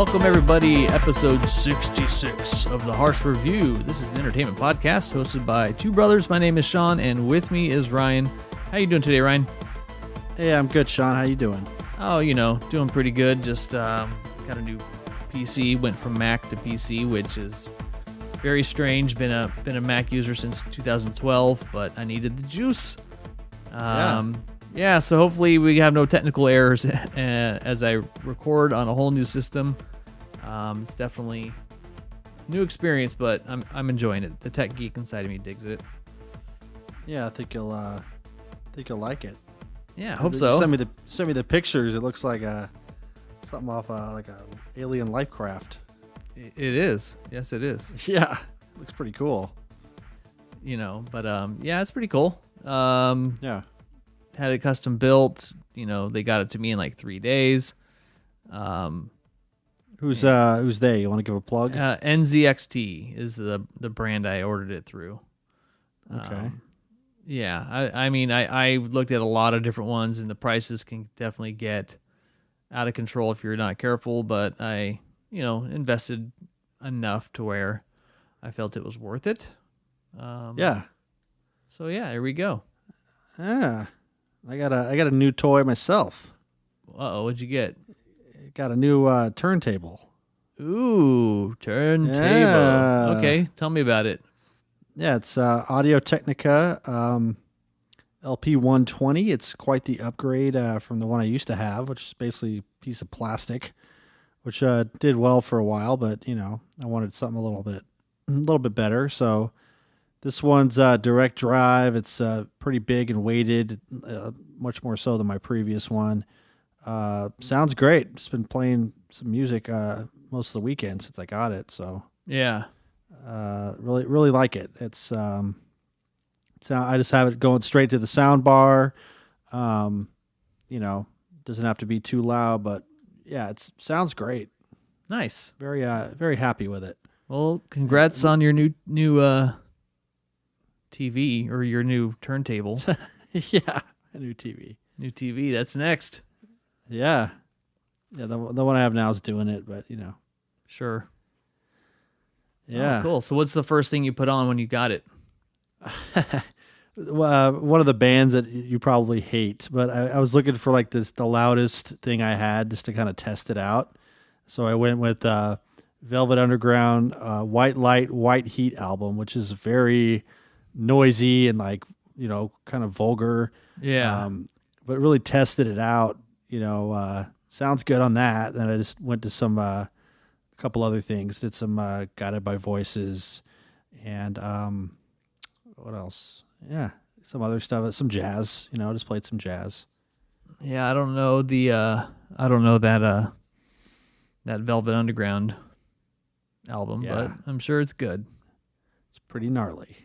Welcome, everybody. Episode 66 of the Harsch Review. This is an entertainment podcast hosted by two brothers. My name is Sean, and with me is Ryan. How you doing today, Ryan? Hey, I'm good, Sean. How you doing? Oh, doing pretty good. Just got a new PC. Went from Mac to PC, which is very strange. Been a Mac user since 2012, but I needed the juice. So hopefully we have no technical errors as I record on a whole new system. It's definitely a new experience, but I'm enjoying it. The tech geek inside of me digs it. Yeah, I think you'll like it. Yeah, I hope so. Send me the pictures. It looks like something off like a alien life craft. It is. Yes, it is. Yeah, looks pretty cool. It's pretty cool. Yeah. Had it custom built. They got it to me in like 3 days. Who's they? You want to give a plug? NZXT is the brand I ordered it through. Okay. I looked at a lot of different ones, and the prices can definitely get out of control if you're not careful. But I, invested enough to where I felt it was worth it. Yeah. So yeah, here we go. Yeah. I got a new toy myself. Uh-oh, what'd you get? Got a new turntable. Ooh, turntable. Yeah. Okay, tell me about it. Yeah, it's Audio-Technica LP120. It's quite the upgrade from the one I used to have, which is basically a piece of plastic, which did well for a while, but I wanted something a little bit better. So this one's direct drive. It's pretty big and weighted, much more so than my previous one. Sounds great. Just been playing some music most of the weekend since I got it. So yeah, really like it. It's I just have it going straight to the sound bar. Doesn't have to be too loud, but yeah, it sounds great. Nice. Very happy with it. Well, congrats on your new TV or your new turntable. Yeah, a new TV. New TV. That's next. Yeah. Yeah, the one I have now is doing it, but Sure. Yeah. Oh, cool. So what's the first thing you put on when you got it? One of the bands that you probably hate, but I was looking for like the loudest thing I had just to kind of test it out. So I went with Velvet Underground White Light, White Heat album, which is very noisy and kind of vulgar. Yeah. But really tested it out. Sounds good on that. Then I just went to some a couple other things. Did some Guided by Voices and what else? Yeah, some other stuff. Some jazz. Just played some jazz. Yeah, I don't know that Velvet Underground album, but I'm sure it's good. It's pretty gnarly.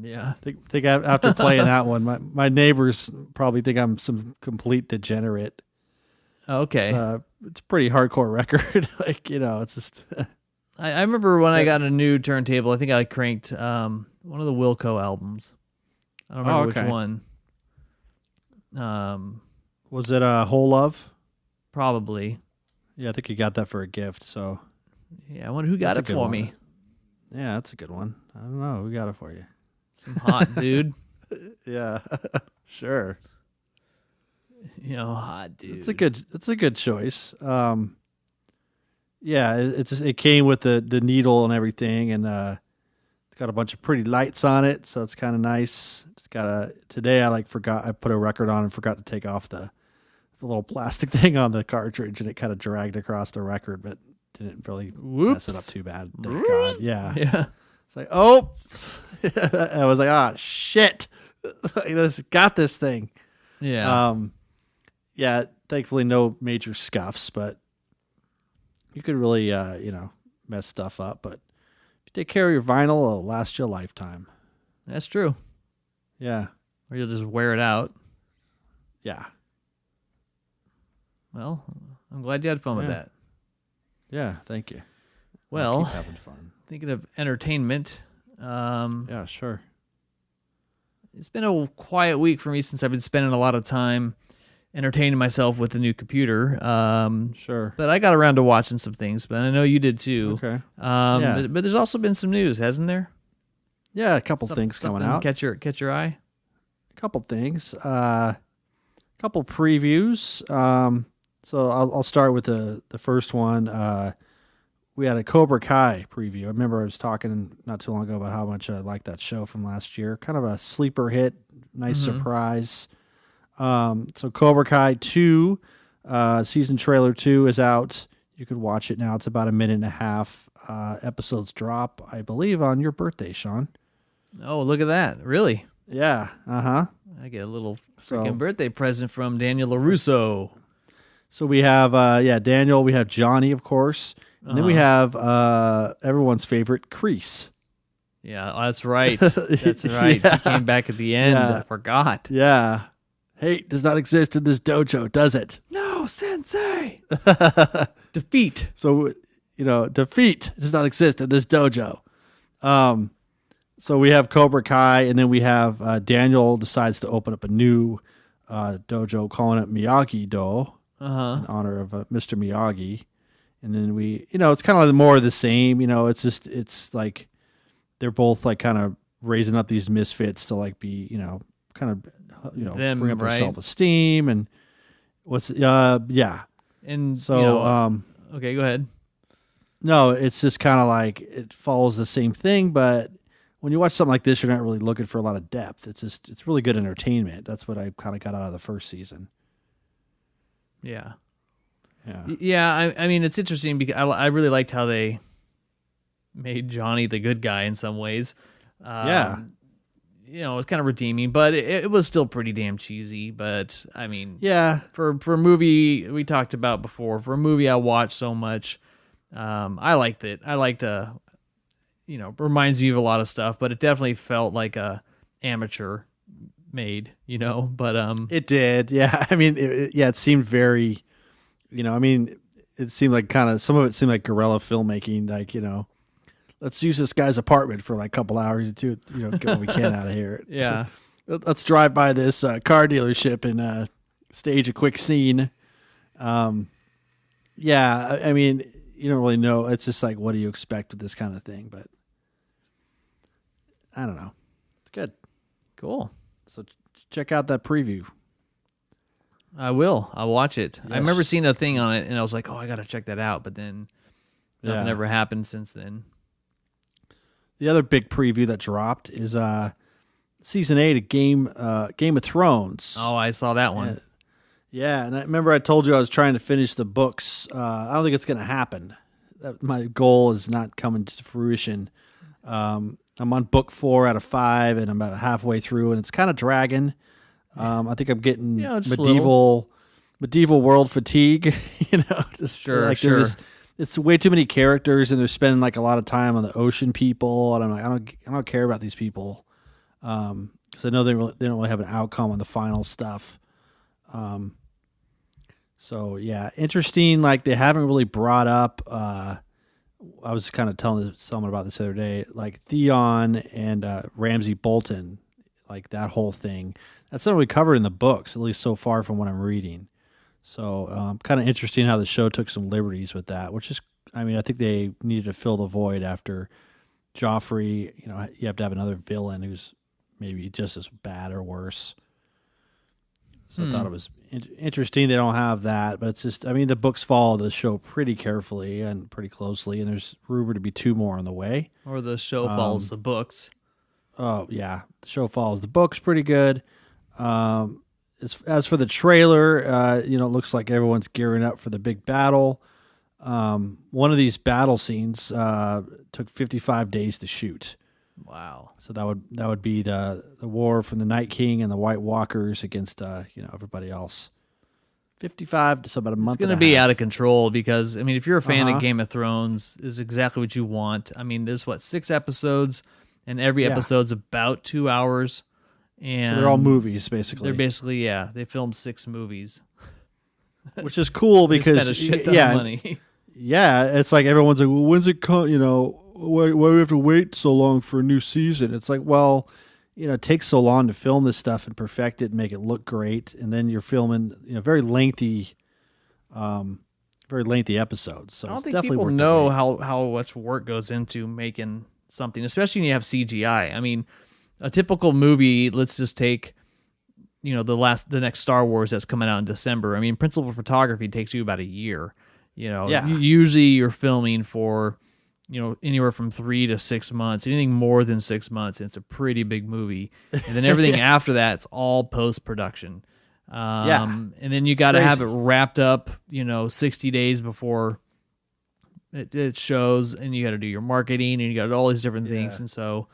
Yeah. I think after playing that one, my neighbors probably think I'm some complete degenerate. Okay. It's a pretty hardcore record. It's just... I remember when I got a new turntable, I think I cranked one of the Wilco albums. I don't remember which one. Was it Whole Love? Probably. Yeah, I think you got that for a gift. So yeah, I wonder who got it for me. Yeah, that's a good one. I don't know who got it for you. Some hot dude. Yeah, sure. Hot dude. It's a good choice. Yeah, it came with the needle and everything, and it's got a bunch of pretty lights on it, so it's kind of nice. It's got today I put a record on and forgot to take off the little plastic thing on the cartridge, and it kind of dragged across the record, but didn't really mess it up too bad. Thank God. Yeah. Yeah. It's like, oh, I was like, shit. I just got this thing. Yeah. Yeah. Thankfully, no major scuffs, but you could really, mess stuff up. But if you take care of your vinyl, it'll last you a lifetime. That's true. Yeah. Or you'll just wear it out. Yeah. Well, I'm glad you had fun with that. Yeah. Thank you. Well, keep having fun. Thinking of entertainment. Yeah, sure. It's been a quiet week for me since I've been spending a lot of time entertaining myself with the new computer. Sure. But I got around to watching some things, but I know you did too. Okay. But there's also been some news, hasn't there? Yeah, a couple things coming out. Catch your eye. A couple things. Couple previews. So I'll start with the first one. We had a Cobra Kai preview. I remember I was talking not too long ago about how much I liked that show from last year. Kind of a sleeper hit, nice surprise. So Cobra Kai 2, season trailer 2 is out. You could watch it now. It's about 1.5 minutes. Episodes drop, I believe, on your birthday, Sean. Oh, look at that. Really? Yeah. Uh-huh. I get a little freaking birthday present from Daniel LaRusso. So we have, Daniel. We have Johnny, of course. And then we have everyone's favorite, Kreese. Yeah, that's right. That's right. Yeah. He came back at the end. Yeah. I forgot. Yeah. Hate does not exist in this dojo, does it? No, sensei. Defeat. So, defeat does not exist in this dojo. So we have Cobra Kai, and then we have Daniel decides to open up a new dojo, calling it Miyagi-Do, in honor of Mr. Miyagi. And then we, it's kind of like more of the same. It's like they're both like kind of raising up these misfits to like be, kind of, them, bring up their right? self-esteem and yeah. And so, okay, go ahead. No, it's just kind of like it follows the same thing, but when you watch something like this, you're not really looking for a lot of depth. It's really good entertainment. That's what I kind of got out of the first season. Yeah. Yeah. I mean, it's interesting because I really liked how they made Johnny the good guy in some ways. It was kind of redeeming, but it was still pretty damn cheesy. But I mean, yeah, for a movie we talked about before, for a movie I watched so much, I liked it. I liked reminds me of a lot of stuff, but it definitely felt like a amateur made, but it did. Yeah. I mean, it seemed very, it seemed like some of it seemed like guerrilla filmmaking, like, let's use this guy's apartment for like a couple hours to, get what we can out of here. Yeah. Let's drive by this car dealership and stage a quick scene. Yeah. I mean, you don't really know. It's just like, what do you expect with this kind of thing? But I don't know. It's good. Cool. So check out that preview. I will. I'll watch it. Yes. I remember seeing a thing on it, and I was like, "Oh, I got to check that out." But then nothing ever happened since then. The other big preview that dropped is season 8 of Game of Thrones. Oh, I saw that one. And I remember I told you I was trying to finish the books. I don't think it's going to happen. My goal is not coming to fruition. I'm on book 4 out of 5, and I'm about halfway through, and it's kind of dragging. I think I'm getting medieval world fatigue. Sure. It's way too many characters, and they're spending like a lot of time on the ocean people, and I'm like, I don't care about these people, because I know they don't really have an outcome on the final stuff. So yeah, interesting. Like they haven't really brought up. I was kind of telling someone about this the other day, like Theon and Ramsay Bolton, like that whole thing. That's not really covered in the books, at least so far from what I'm reading. So kind of interesting how the show took some liberties with that, which is, I mean, I think they needed to fill the void after Joffrey. You have to have another villain who's maybe just as bad or worse. So I thought it was interesting they don't have that, but it's just, I mean, the books follow the show pretty carefully and pretty closely, and there's rumored to be 2 more on the way. Or the show follows the books. Oh, yeah. The show follows the books pretty good. As for the trailer, it looks like everyone's gearing up for the big battle. One of these battle scenes took 55 days to shoot. Wow. So that would be the war from the Night King and the White Walkers against everybody else. 55 to about a month. It's going to be out of control because, I mean, if you're a fan of Game of Thrones, is exactly what you want. I mean, there's 6 episodes, and every episode's about 2 hours. And so they're all movies, basically. They're basically, they filmed 6 movies. Which is cool because, they spent a shit ton of money. Yeah, it's like everyone's like, well, when's it come, why do we have to wait so long for a new season? It's like, well, it takes so long to film this stuff and perfect it and make it look great, and then you're filming very lengthy episodes. So I don't it's think definitely people worth the know wait. how much work goes into making something, especially when you have CGI. I mean, a typical movie, let's just take, the next Star Wars that's coming out in December. I mean, principal photography takes you about a year. Yeah. Usually you're filming for, anywhere from 3 to 6 months. Anything more than 6 months, it's a pretty big movie. And then everything after that, it's all post-production. And then you got to have it wrapped up, 60 days before it shows, and you got to do your marketing, and you got all these different things. And so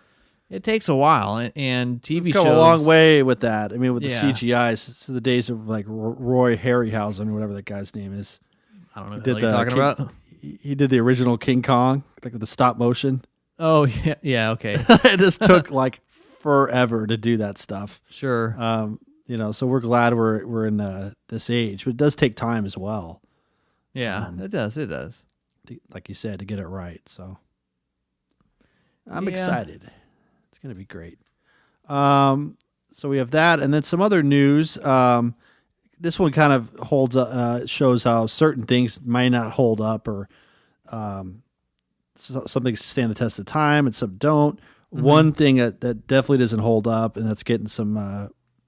it takes a while. And TV We've shows come a long way with that. I mean, with the Yeah. CGI, it's the days of like Roy Harryhausen or whatever that guy's name is. I don't know what Did you're talking about. He did the original King Kong, like with the stop motion. Oh, yeah, okay. It just took like forever to do that stuff. Sure. So we're glad we're in this age, but it does take time as well. Yeah, it does. Like you said, to get it right. So I'm Yeah. excited. It's going to be great. So we have that, and then some other news. This one kind of shows how certain things might not hold up, or some things stand the test of time and some don't. Mm-hmm. One thing that definitely doesn't hold up, and that's getting some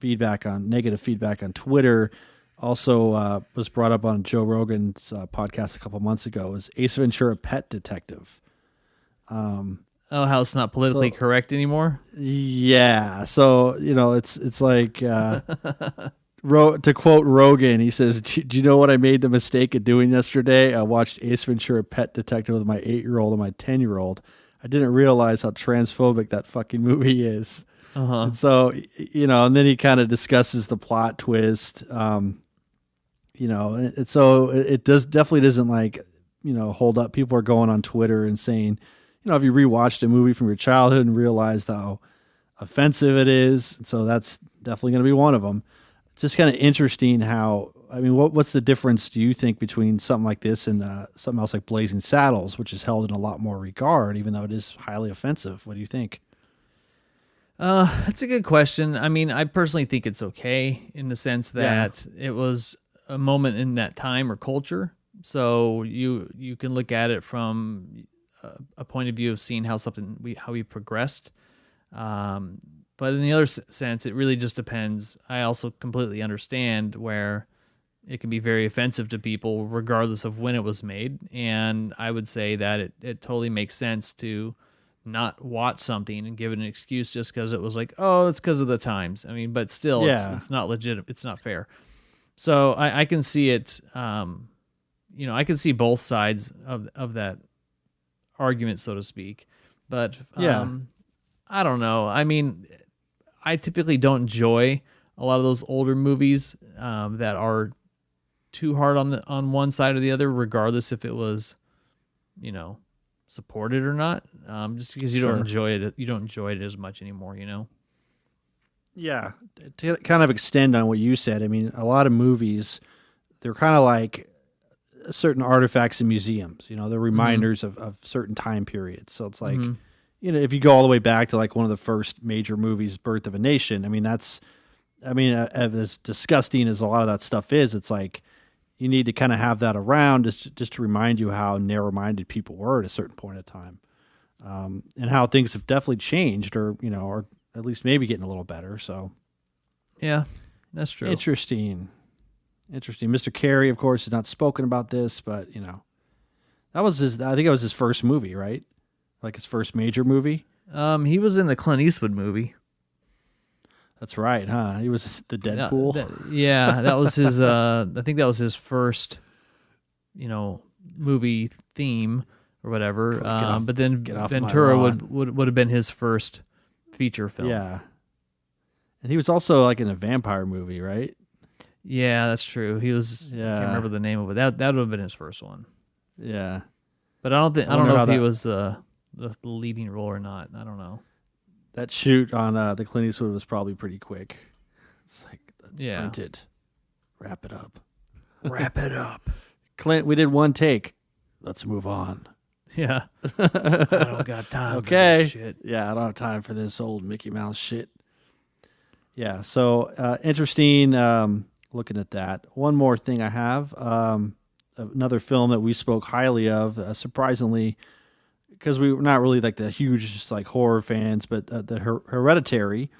negative feedback on Twitter, also was brought up on Joe Rogan's podcast a couple months ago, is Ace Ventura: Pet Detective. How it's not politically correct anymore? Yeah. So, it's like, to quote Rogan, he says, "Do you know what I made the mistake of doing yesterday? I watched Ace Ventura: Pet Detective with my 8-year-old and my 10-year-old. I didn't realize how transphobic that fucking movie is." Uh-huh. And so, and then he kind of discusses the plot twist, and so it definitely doesn't hold up. People are going on Twitter and saying, if you rewatched a movie from your childhood and realized how offensive it is, so that's definitely going to be one of them. It's just kind of interesting what's the difference, do you think, between something like this and something else like Blazing Saddles, which is held in a lot more regard, even though it is highly offensive? What do you think? That's a good question. I mean, I personally think it's okay in the sense that it was a moment in that time or culture. So you can look at it from a point of view of seeing how we progressed. But in the other sense, it really just depends. I also completely understand where it can be very offensive to people regardless of when it was made. And I would say that it totally makes sense to not watch something and give it an excuse just because it was like, oh, it's because of the times. I mean, but still, it's not legit. It's not fair. So I can see it. I can see both sides of that argument, so to speak. But I don't know. I mean, I typically don't enjoy a lot of those older movies that are too hard on one side or the other, regardless if it was, supported or not. Just because you don't enjoy it, you don't enjoy it as much anymore. Yeah, to kind of extend on what you said, I mean, a lot of movies, they're kind of like certain artifacts in museums. They're reminders of certain time periods. So it's like, if you go all the way back to like one of the first major movies, Birth of a Nation, as disgusting as a lot of that stuff is, it's like you need to kind of have that around just to remind you how narrow-minded people were at a certain point of time, and how things have definitely changed, or at least maybe getting a little better. So, yeah, that's true. Interesting. Mr. Carey, of course, has not spoken about this, but that was I think it was his first movie, right? Like his first major movie. He was in the Clint Eastwood movie. That's right, huh? He was the Deadpool. That was his. I think that was his first, movie theme or whatever. But then Ventura would have been his first feature film. Yeah, and he was also like in a vampire movie, right? Yeah, that's true. He was. I can't remember the name of it. That would have been his first one. Yeah, but I don't know if he was the leading role or not. I don't know. That shoot on the Clint Eastwood was probably pretty quick. It's like, print it. Wrap it up. Wrap it up. Clint, we did one take. Let's move on. Yeah. I don't got time for this shit. Yeah, I don't have time for this old Mickey Mouse shit. Yeah, so interesting looking at that. One more thing I have, another film that we spoke highly of, surprisingly, because we were not really like the huge just like horror fans, but the Hereditary,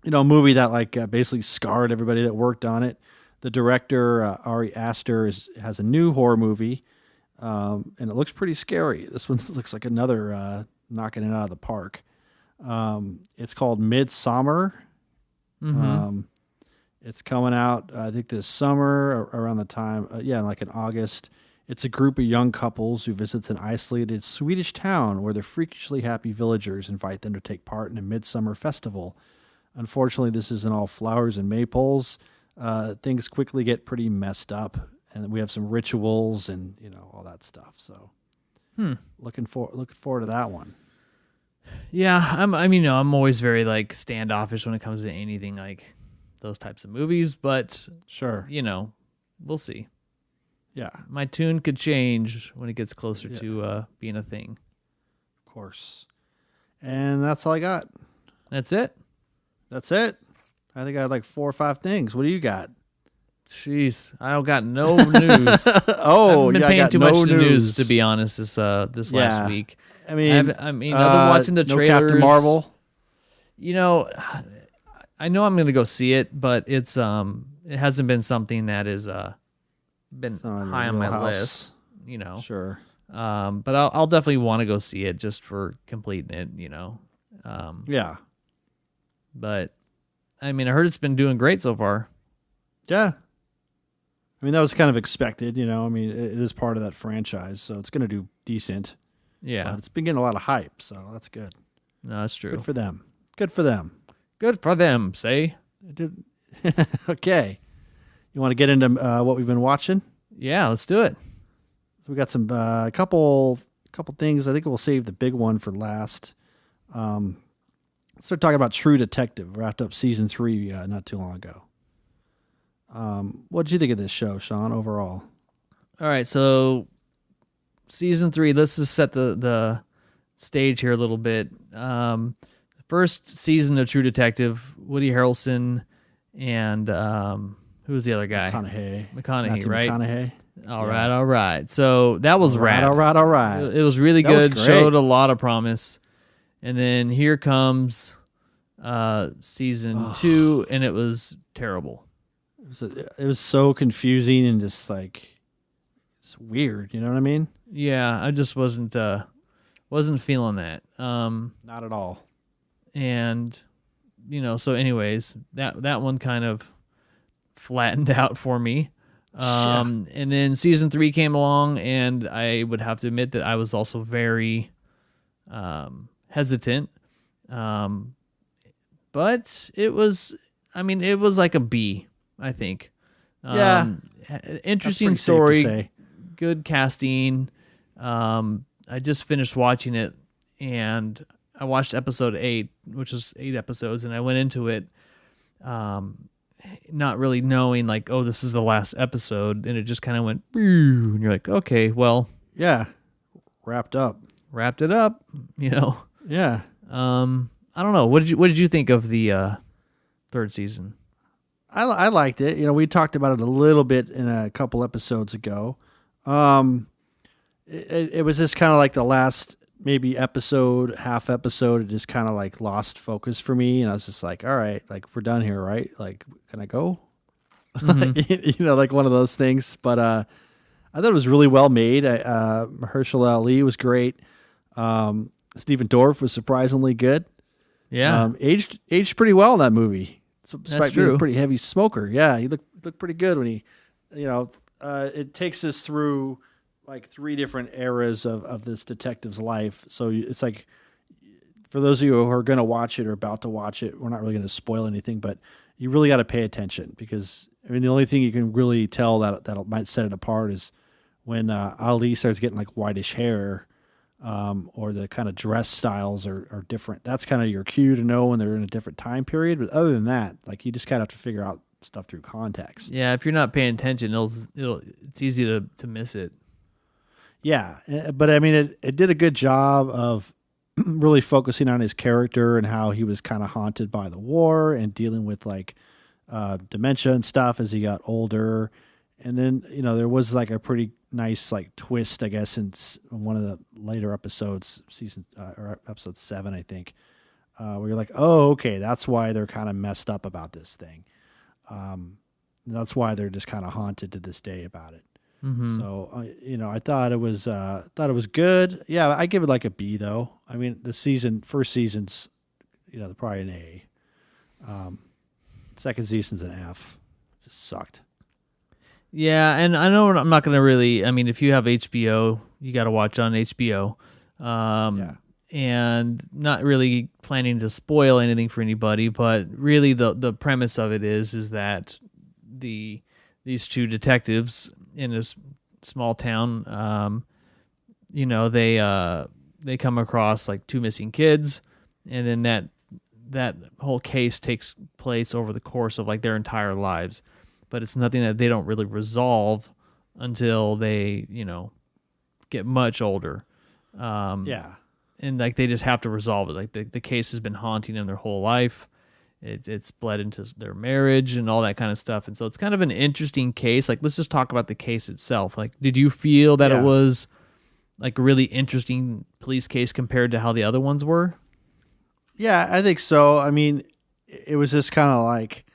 a movie that like basically scarred everybody that worked on it. The director, Ari Aster, has a new horror movie, and it looks pretty scary. This one looks like another knocking it out of the park. It's called Midsummer. Mm-hmm. It's coming out, I think, this summer around the time, like in August. It's a group of young couples who visits an isolated Swedish town where the freakishly happy villagers invite them to take part in a midsummer festival. Unfortunately, this isn't all flowers and maypoles. Things quickly get pretty messed up, and we have some rituals and all that stuff. So, looking forward to that one. Yeah, I'm always very like standoffish when it comes to anything like those types of movies, but sure, we'll see. Yeah, my tune could change when it gets closer to being a thing. Of course. And that's all I got. That's it. I think I had like 4 or 5 things. What do you got? Jeez, I don't got no news. Oh, I've been paying too much to news, to be honest. This last week. I mean, other watching the trailers. No Captain Marvel. I know I'm going to go see it, but it hasn't been something that is been high on my list. Sure. But I'll definitely want to go see it just for completing it. Yeah. But I heard it's been doing great so far. Yeah. That was kind of expected, it is part of that franchise, so it's going to do decent. Yeah. But it's been getting a lot of hype, so that's good. No, that's true. Good for them. Good for them, say. Okay. You want to get into what we've been watching? Yeah, let's do it. So we got some couple things. I think we'll save the big one for last. Let's start talking about True Detective. Wrapped up season 3 not too long ago. What did you think of this show, Sean, overall? All right, so season 3, let's just set the stage here a little bit. First season of True Detective, Woody Harrelson and who was the other guy? McConaughey, right? McConaughey. All right. So that was rad. All right. It was really good. Showed a lot of promise. And then here comes season 2, and it was terrible. It was so confusing and just like it's weird. You know what I mean? Yeah, I just wasn't feeling that. Not at all. And so anyways, that one kind of flattened out for me. And then season 3 came along, and I would have to admit that I was also very hesitant. But it was like a B, I think. Interesting story, good casting. I just finished watching it, and I watched episode 8, which was 8 episodes, and I went into it not really knowing like, oh, this is the last episode, and it just kind of went, and you're like, okay, well, yeah, wrapped it up. Yeah. I don't know. What did you think of the 3rd season? I liked it. We talked about it a little bit in a couple episodes ago. It was just kind of like the last maybe half episode. It just kind of like lost focus for me, and I was just like, all right, like we're done here, right? Like, can I go? Mm-hmm. Like one of those things. But I thought it was really well made. Mahershala Ali was great. Stephen Dorff was surprisingly good. Yeah, aged pretty well in that movie. That's true. Being a pretty heavy smoker. Yeah, he looked pretty good when he, it takes us through like 3 different eras of this detective's life. So it's like, for those of you who are going to watch it or about to watch it, we're not really going to spoil anything, but you really got to pay attention, because the only thing you can really tell that might set it apart is when Ali starts getting like whitish hair. Or the kind of dress styles are different. That's kind of your cue to know when they're in a different time period. But other than that, like you just kind of have to figure out stuff through context. Yeah, if you're not paying attention, it's easy to miss it. Yeah, but it did a good job of really focusing on his character and how he was kind of haunted by the war and dealing with like dementia and stuff as he got older. And then, there was like a pretty nice like twist, I guess, in one of the later episodes, or episode 7, I think, where you're like, oh, okay, that's why they're kind of messed up about this thing. That's why they're just kind of haunted to this day about it. Mm-hmm. So, I thought it was good. Yeah, I give it like a B though. I mean, first season's, probably an A. Second season's an F. It just sucked. Yeah, and I know I'm not going to really, I mean, if you have HBO, you got to watch on HBO. Yeah. And not really planning to spoil anything for anybody, but really the premise of it is that these two detectives in this small town, they come across like 2 missing kids, and then that whole case takes place over the course of like their entire lives, but it's nothing that they don't really resolve until they get much older. Yeah. And like they just have to resolve it. Like the case has been haunting them their whole life. It's bled into their marriage and all that kind of stuff. And so it's kind of an interesting case. Like, let's just talk about the case itself. Like, did you feel that it was like a really interesting police case compared to how the other ones were? Yeah, I think so. I mean, it was just kind of like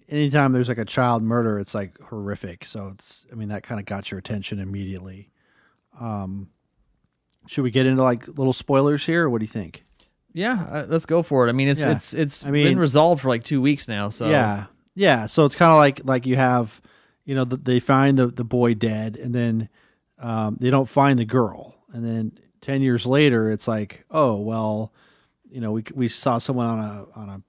anytime there's like a child murder, it's like horrific. So that kind of got your attention immediately. Should we get into like little spoilers here? Or what do you think? Yeah, let's go for it. I mean, it's been resolved for like 2 weeks now. So yeah. So it's kind of like you have, they find the boy dead, and then they don't find the girl, and then 10 years later, it's like, oh well, we saw someone on a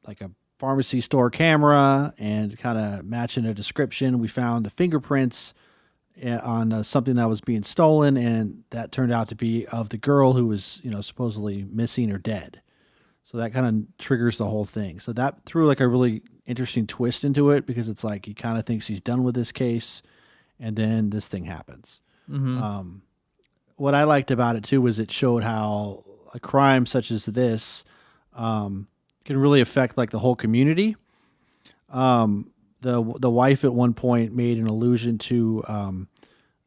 like a pharmacy store camera, and kind of matching a description, we found the fingerprints on something that was being stolen, and that turned out to be of the girl who was supposedly missing or dead. So that kind of triggers the whole thing. So that threw like a really interesting twist into it, because it's like he kind of thinks he's done with this case, and then this thing happens. Mm-hmm. What I liked about it too was it showed how a crime such as this can really affect like the whole community. The wife at one point made an allusion to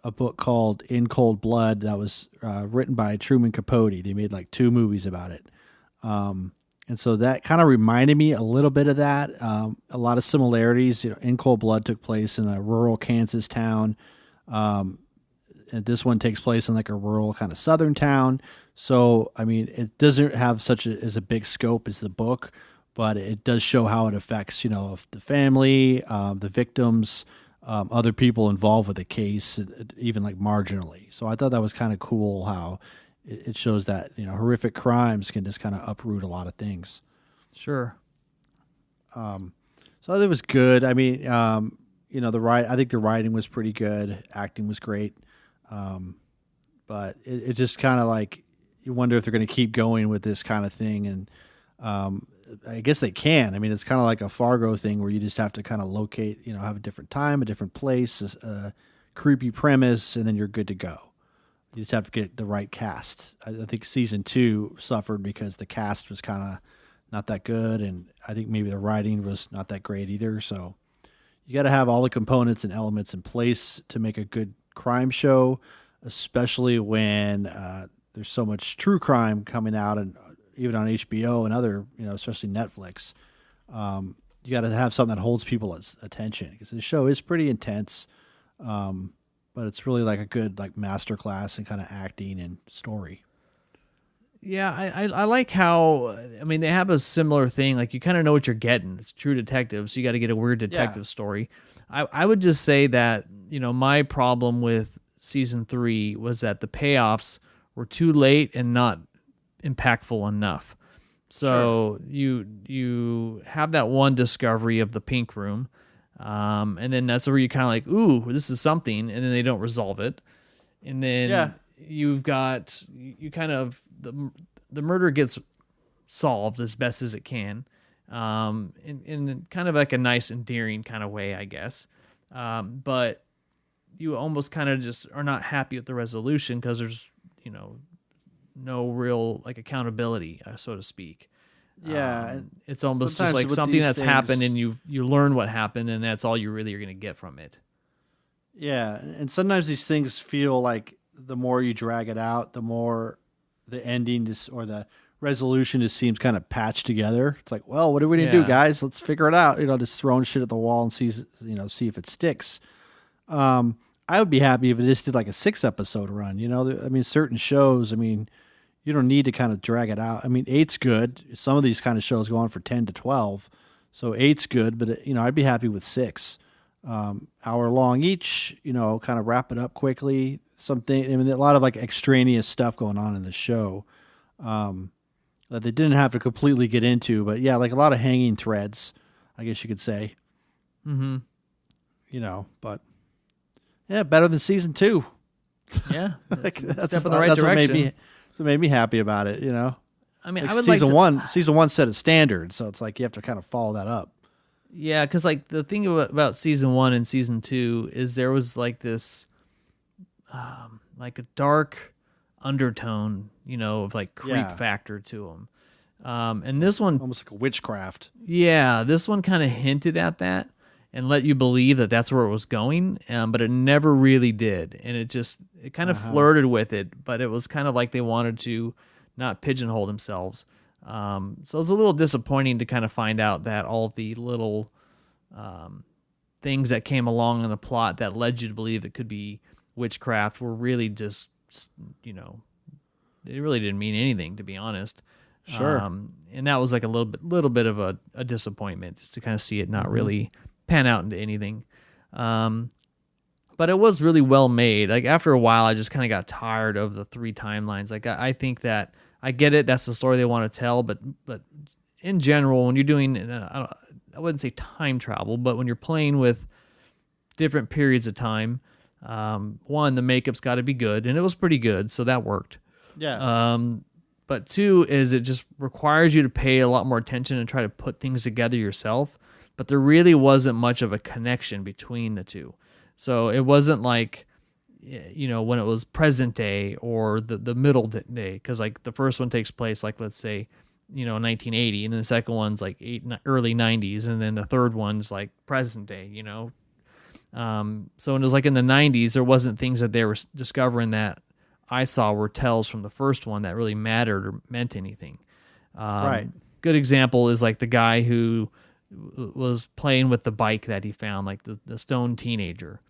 a book called In Cold Blood that was written by Truman Capote. They made like 2 movies about it. And so that kind of reminded me a little bit of that. A lot of similarities. In Cold Blood took place in a rural Kansas town. And this one takes place in like a rural kind of southern town. So, I mean, it doesn't have such a big scope as the book, but it does show how it affects, the family, the victims, other people involved with the case, even like marginally. So I thought that was kind of cool how it shows that, horrific crimes can just kind of uproot a lot of things. Sure. So I think it was good. I mean, I think the writing was pretty good. Acting was great. But it just kind of like, you wonder if they're going to keep going with this kind of thing. And, I guess they can. I mean, it's kind of like a Fargo thing where you just have to kind of locate, have a different time, a different place, a creepy premise, and then you're good to go. You just have to get the right cast. I think season 2 suffered because the cast was kind of not that good, and I think maybe the writing was not that great either. So you got to have all the components and elements in place to make a good crime show, especially when there's so much true crime coming out, and even on HBO and other, especially Netflix. You got to have something that holds people's attention, because the show is pretty intense, but it's really like a good like masterclass in kind of acting and story. Yeah, I like how, I mean, they have a similar thing. Like, you kind of know what you're getting. It's True Detective, so you got to get a weird detective story. I would just say that, my problem with season 3 was that the payoffs were too late and not impactful enough. So you have that one discovery of the pink room, and then that's where you kind of like, ooh, this is something, and then they don't resolve it, and then you kind of the murder gets solved as best as it can, in kind of like a nice, endearing kind of way, I guess, but you almost kind of just are not happy with the resolution, because there's no real like accountability, so to speak. Yeah, It's almost just sometimes like with something these that's happened, things- and you learn what happened, and that's all you really are going to get from it. Yeah, and sometimes these things feel like the more you drag it out, the more the ending just, or the resolution just seems kind of patched together. It's like, well, what are we gonna do, Yeah. guys? Let's figure it out. Just throwing shit at the wall and see if it sticks. I would be happy if it just did like a 6-episode run. I mean, certain shows. I mean, you don't need to kind of drag it out. I mean, 8's good. Some of these kind of shows go on for 10 to 12, so 8's good. But I'd be happy with 6. Hour long each, kind of wrap it up quickly. A lot of like extraneous stuff going on in the show that they didn't have to completely get into, but yeah, like a lot of hanging threads, I guess you could say. Mm-hmm. But yeah, better than season 2. Yeah, Like, step in the right direction. What made me happy about it. I mean, Like I would season like to, season one set a standard, so it's like you have to kind of follow that up. Yeah, because like the thing about season 1 and season 2 is there was like this, like a dark undertone, of like creep factor to them. And this one, Almost like a witchcraft. yeah, this one kind of hinted at that and let you believe that that's where it was going, but it never really did. And it kind of flirted with it, but it was kind of like they wanted to not pigeonhole themselves. So it was a little disappointing to kind of find out that all the little things that came along in the plot that led you to believe it could be witchcraft were really just, they really didn't mean anything, to be honest. Sure. And that was like a little bit of a disappointment, just to kind of see it not really pan out into anything. But it was really well made. Like after a while, I just kind of got tired of the 3 timelines. Like I think that I get it. That's the story they want to tell. But in general, when you're doing, I wouldn't say time travel, but when you're playing with different periods of time, one, the makeup's got to be good, and it was pretty good, so that worked. Yeah. But 2 is it just requires you to pay a lot more attention and try to put things together yourself. But there really wasn't much of a connection between the 2. So it wasn't like, when it was present day or the middle day, because like the first one takes place like, let's say, 1980, and then the second one's like early 90s, and then the third one's like present day. So when it was like in the 90s, there wasn't things that they were discovering that I saw were tells from the first one that really mattered or meant anything. Right. Good example is like the guy who was playing with the bike that he found, like the stone teenager.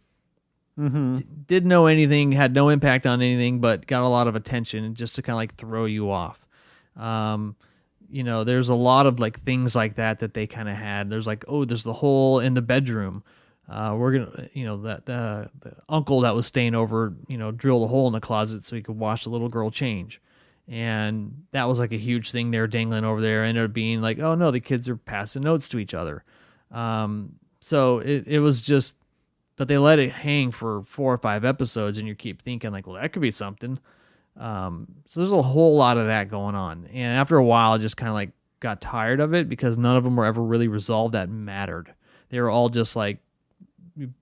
Mm-hmm. Didn't know anything, had no impact on anything, but got a lot of attention just to kind of like throw you off. There's a lot of like things like that they kind of had. There's like, oh, there's the hole in the bedroom. We're gonna, that the uncle that was staying over, drilled a hole in the closet so he could watch the little girl change, and that was like a huge thing they were dangling over there. Ended up being like, oh no, the kids are passing notes to each other. So it was just, but they let it hang for 4 or 5 episodes, and you keep thinking like, well, that could be something. So there's a whole lot of that going on, and after a while, I just kind of like got tired of it because none of them were ever really resolved that mattered. They were all just like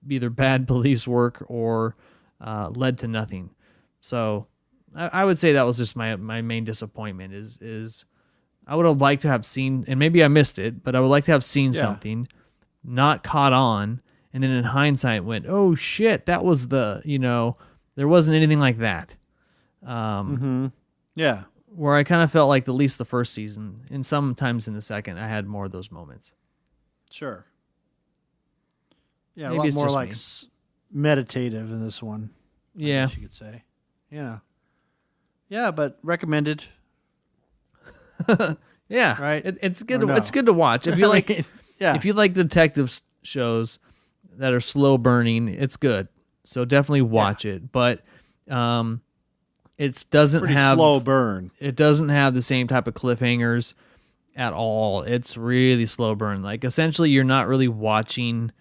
either bad police work or led to nothing. So I would say that was just my main disappointment is I would have liked to have seen, and maybe I missed it, but I would like to have seen something, not caught on, and then in hindsight went, oh shit, that was there wasn't anything like that. Yeah. Where I kind of felt like at least the first season, and sometimes in the second, I had more of those moments. Sure. Yeah, Maybe a lot it's more just like me. meditative in this one. I Yeah. guess you could say. Yeah, but recommended. Yeah, Right? it's good. Or no? It's good to watch if you like. Yeah. If you like detective shows that are slow burning, it's good. So definitely watch it. But it doesn't Pretty have slow burn. It doesn't have the same type of cliffhangers at all. It's really slow burn. Like essentially, you're not really watching.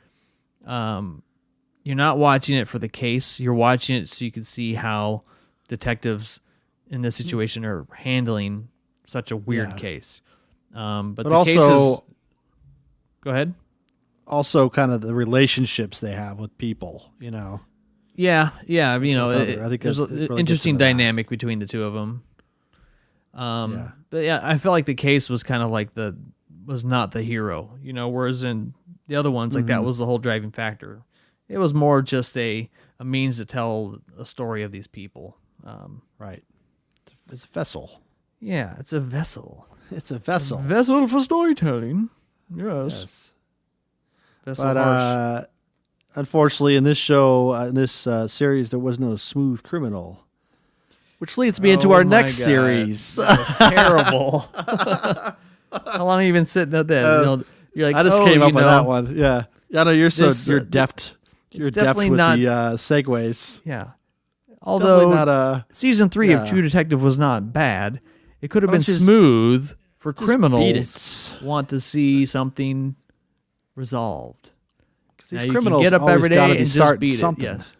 You're not watching it for the case. You're watching it so you can see how detectives in this situation are handling such a weird case. But the also, cases, go ahead. Also, kind of the relationships they have with people. Yeah. I think there's that's an really interesting gets into that. dynamic between the two of them. But yeah, I felt like the case was kind of like was not the hero, whereas in the other ones, like that was the whole driving factor. It was more just a means to tell a story of these people. Right. It's a vessel. Yeah, it's a vessel. It's a vessel. A vessel for storytelling. Yes. Vessel Harsch. Unfortunately, in this show, in this series, there was no smooth criminal. Which leads me into our next series. Terrible. How long have you been sitting at that? You're like, I just came up with that one. Yeah. I know you're deft. You're deft with the segues. Yeah. Although season 3 of True Detective was not bad, it could have been smooth for criminals who want to see something resolved. These criminals get up every day and just beat something. Yes.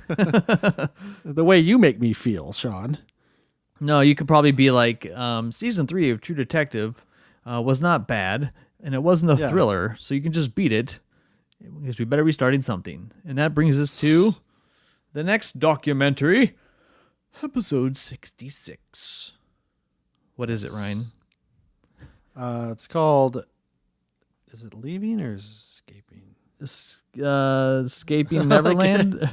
The way you make me feel, Sean. No, you could probably be like, season 3 of True Detective was not bad, and it wasn't a thriller, so you can just beat it, because we better be starting something. And that brings us to the next documentary, episode 66. What is it, Ryan? It's called, is it Leaving or Escaping? Escaping Neverland.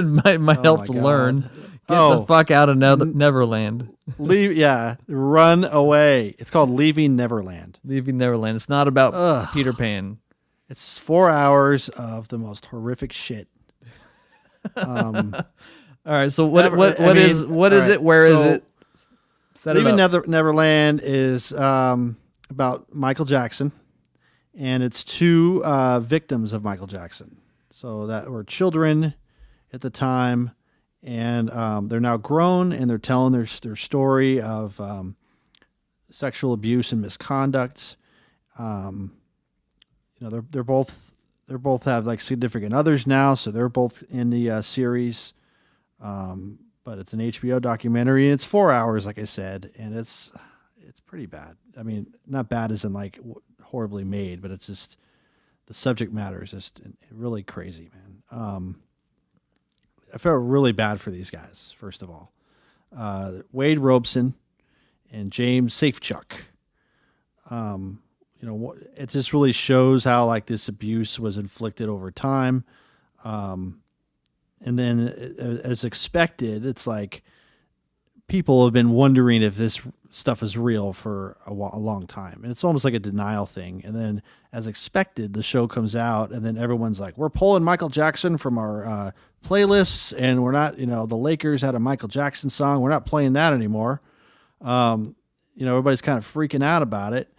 might help to learn. Get the fuck out of Neverland. Run away. It's called Leaving Neverland. Leaving Neverland. It's not about Peter Pan. It's 4 hours of the most horrific shit. All right. So what is it? Where is it? Leaving Neverland is about Michael Jackson. And it's 2 victims of Michael Jackson. So that were children at the time, and they're now grown, and they're telling their story of sexual abuse and misconduct. They're both have like significant others now, so they're both in the series. But it's an HBO documentary, and it's 4 hours, like I said, and it's pretty bad. I mean, not bad as in like horribly made, but it's just the subject matter is just really crazy, man. I felt really bad for these guys. First of all, Wade Robeson and James Safechuck. It just really shows how like this abuse was inflicted over time, and then as expected, it's like people have been wondering if this stuff is real for a long time. And it's almost like a denial thing. And then as expected, the show comes out and then everyone's like, we're pulling Michael Jackson from our playlists, and we're not, the Lakers had a Michael Jackson song. We're not playing that anymore. Everybody's kind of freaking out about it.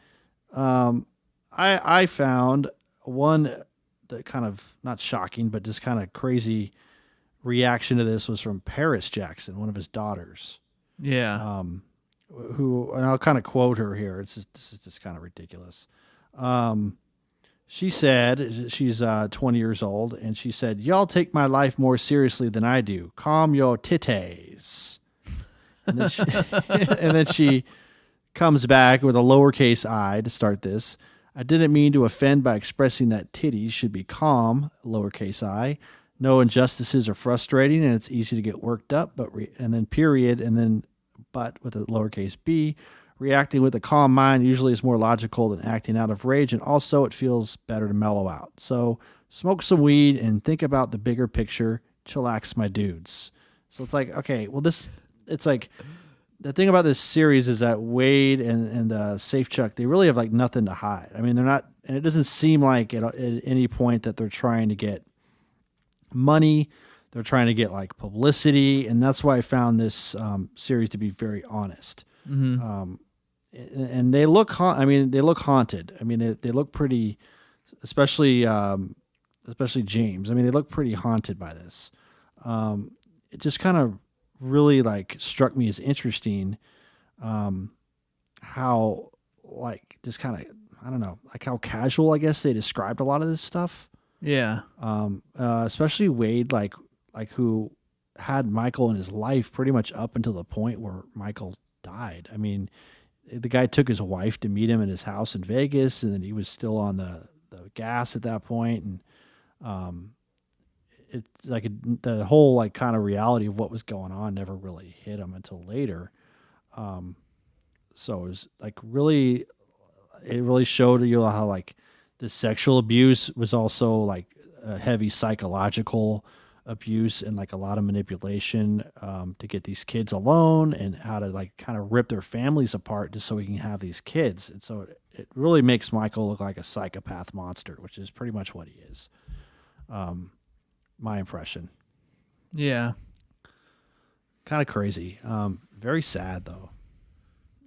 I found one that kind of not shocking, but just kind of crazy reaction to this was from Paris Jackson, one of his daughters. Yeah. And I'll kind of quote her here. This is just kind of ridiculous. She said, she's 20 years old, and she said, "Y'all take my life more seriously than I do. Calm your titties." And then she comes back with a lowercase I to start this. "I didn't mean to offend by expressing that titties should be calm, lowercase I. No injustices are frustrating, and it's easy to get worked up, but with a lowercase b. Reacting with a calm mind usually is more logical than acting out of rage, and also it feels better to mellow out. So smoke some weed and think about the bigger picture. Chillax, my dudes." So it's like, okay, well, it's like the thing about this series is that Wade and Safechuck, they really have like nothing to hide. I mean, they're not, and it doesn't seem like at any point that they're trying to get money. They're trying to get like publicity, and that's why I found this series to be very honest. Mm-hmm. And they look haunted. I mean, they look pretty, especially James. I mean, they look pretty haunted by this. It just kind of really like struck me as interesting, how like just kind of, I don't know, like how casual I guess they described a lot of this stuff. Yeah. Especially Wade, like who had Michael in his life pretty much up until the point where Michael died. I mean, the guy took his wife to meet him in his house in Vegas, and then he was still on the gas at that point. And it's like the whole like kind of reality of what was going on never really hit him until later. So it was like really, it really showed you how like the sexual abuse was also like a heavy psychological abuse and like a lot of manipulation to get these kids alone, and how to like kind of rip their families apart just so we can have these kids. And so it really makes Michael look like a psychopath monster, which is pretty much what he is. My impression. Yeah. Kind of crazy. Very sad though.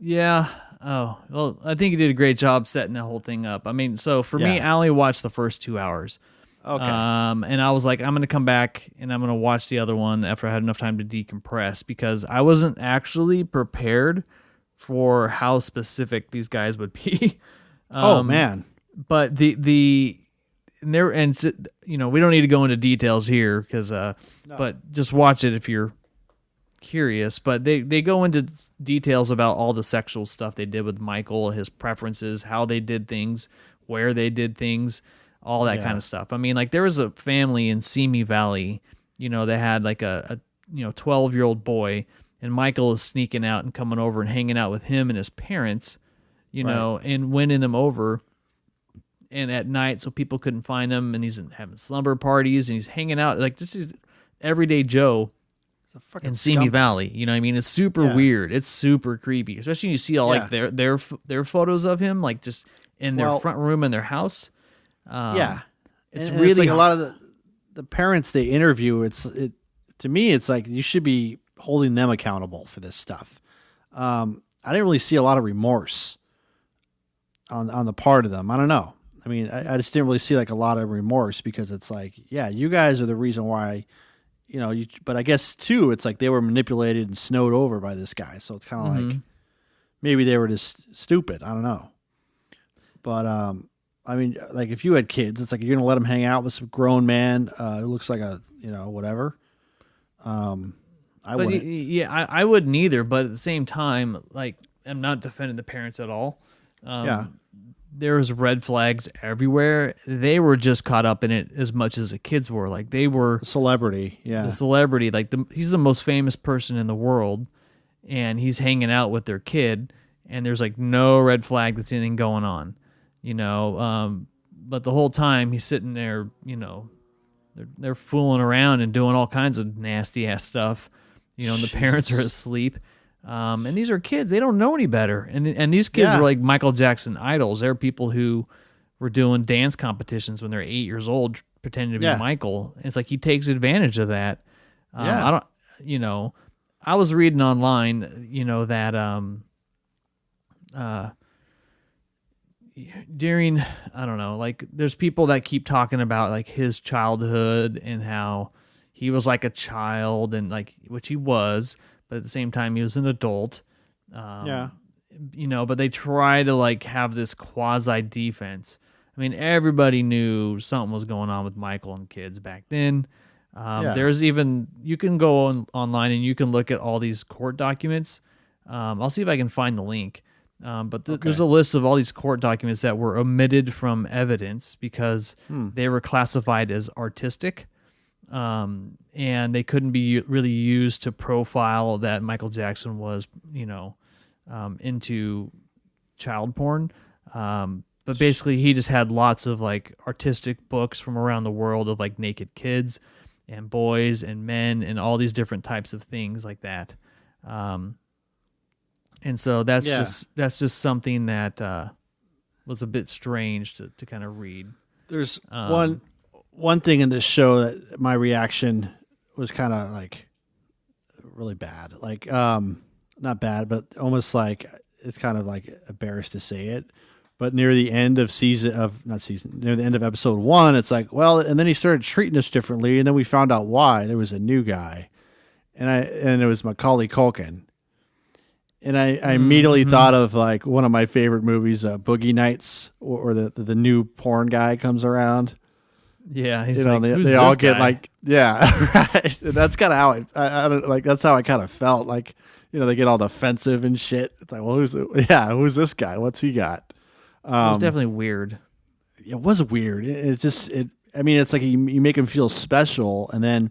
Yeah. Oh, well, I think he did a great job setting the whole thing up. I mean, so for me, I only watched the first 2 hours. Okay. And I was like, I'm going to come back and I'm going to watch the other one after I had enough time to decompress, because I wasn't actually prepared for how specific these guys would be. Oh man. But we don't need to go into details here because, but just watch it if you're curious. But they go into details about all the sexual stuff they did with Michael, his preferences, how they did things, where they did things, all that kind of stuff. I mean, like there was a family in Simi Valley, they had like a 12-year-old boy, and Michael is sneaking out and coming over and hanging out with him and his parents, and winning them over. And at night, so people couldn't find him, and he's having slumber parties, and he's hanging out like this is everyday Joe in Simi Valley. You know what I mean? It's super weird. It's super creepy, especially when you see all like their photos of him, like just in their front room in their house. It's really it's like a lot of the parents they interview. To me, it's like you should be holding them accountable for this stuff. I didn't really see a lot of remorse on the part of them. I don't know. I mean, I just didn't really see like a lot of remorse, because it's like, yeah, you guys are the reason why, but I guess too, it's like they were manipulated and snowed over by this guy. So it's kind of like maybe they were just stupid. I don't know. But, I mean, like if you had kids, it's like you're going to let them hang out with some grown man who looks like a, whatever. I wouldn't. Yeah, I wouldn't either. But at the same time, like I'm not defending the parents at all. There was red flags everywhere. They were just caught up in it as much as the kids were. Like they were celebrity. Yeah. The celebrity. Like he's the most famous person in the world, and he's hanging out with their kid, and there's like no red flag that's anything going on, but the whole time he's sitting there, they're fooling around and doing all kinds of nasty ass stuff, and the parents are asleep. And these are kids; they don't know any better. And these kids are like Michael Jackson idols. They're people who were doing dance competitions when they're 8 years old, pretending to be Michael. And it's like he takes advantage of that. I was reading online, that during, I don't know, like there's people that keep talking about like his childhood and how he was like a child, and like which he was. But at the same time, he was an adult. But they try to like have this quasi defense. I mean, everybody knew something was going on with Michael and kids back then. There's even, you can go online and you can look at all these court documents. I'll see if I can find the link. But there's a list of all these court documents that were omitted from evidence because they were classified as artistic. And they couldn't be really used to profile that Michael Jackson was, into child porn. But basically he just had lots of like artistic books from around the world of like naked kids and boys and men and all these different types of things like that. And so that's just something that, was a bit strange to kind of read. There's one thing in this show that my reaction was kind of like really bad. Like, not bad, but almost like it's kind of like embarrassed to say it. But near the end of near the end of episode 1, it's like, well, and then he started treating us differently. And then we found out why. There was a new guy, and it was Macaulay Culkin. And I immediately thought of like one of my favorite movies, Boogie Nights, or the new porn guy comes around. Yeah, he's they all get like, right. And that's kind of how I don't like. That's how I kind of felt. Like, they get all defensive and shit. It's like, well, who's this guy? What's he got? It was definitely weird. It was weird. It's just I mean, it's like you make him feel special, and then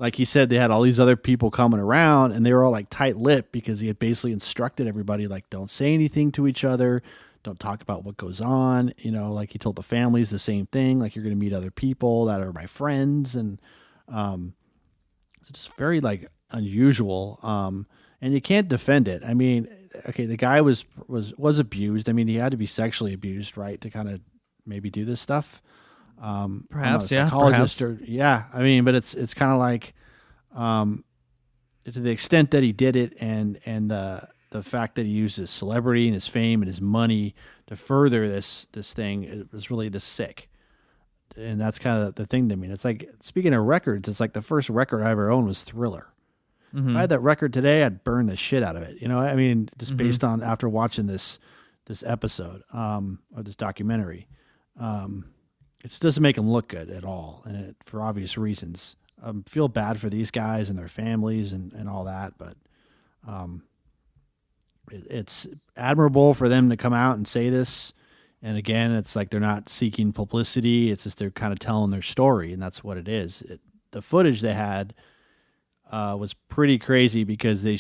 like he said, they had all these other people coming around, and they were all like tight-lipped because he had basically instructed everybody, like, don't say anything to each other, don't talk about what goes on. You know, like he told the families the same thing, like you're going to meet other people that are my friends, and it's just very like unusual. And you can't defend it. I mean, okay, the guy was abused. I mean, he had to be sexually abused, right, to kind of maybe do this stuff. Perhaps, yeah. Psychologist Perhaps. or yeah. I mean, but it's kind of like, to the extent that he did it, and the fact that he used his celebrity and his fame and his money to further this thing, it was really just sick. And that's kind of the thing to me. It's like, speaking of records, it's like the first record I ever owned was Thriller. If I had that record today, I'd burn the shit out of it. You know, I mean, just based on after watching this episode or this documentary, it just doesn't make them look good at all, and for obvious reasons. I feel bad for these guys and their families and all that, but it's admirable for them to come out and say this. And again, it's like they're not seeking publicity. It's just they're kind of telling their story, and that's what it is. The footage they had was pretty crazy because they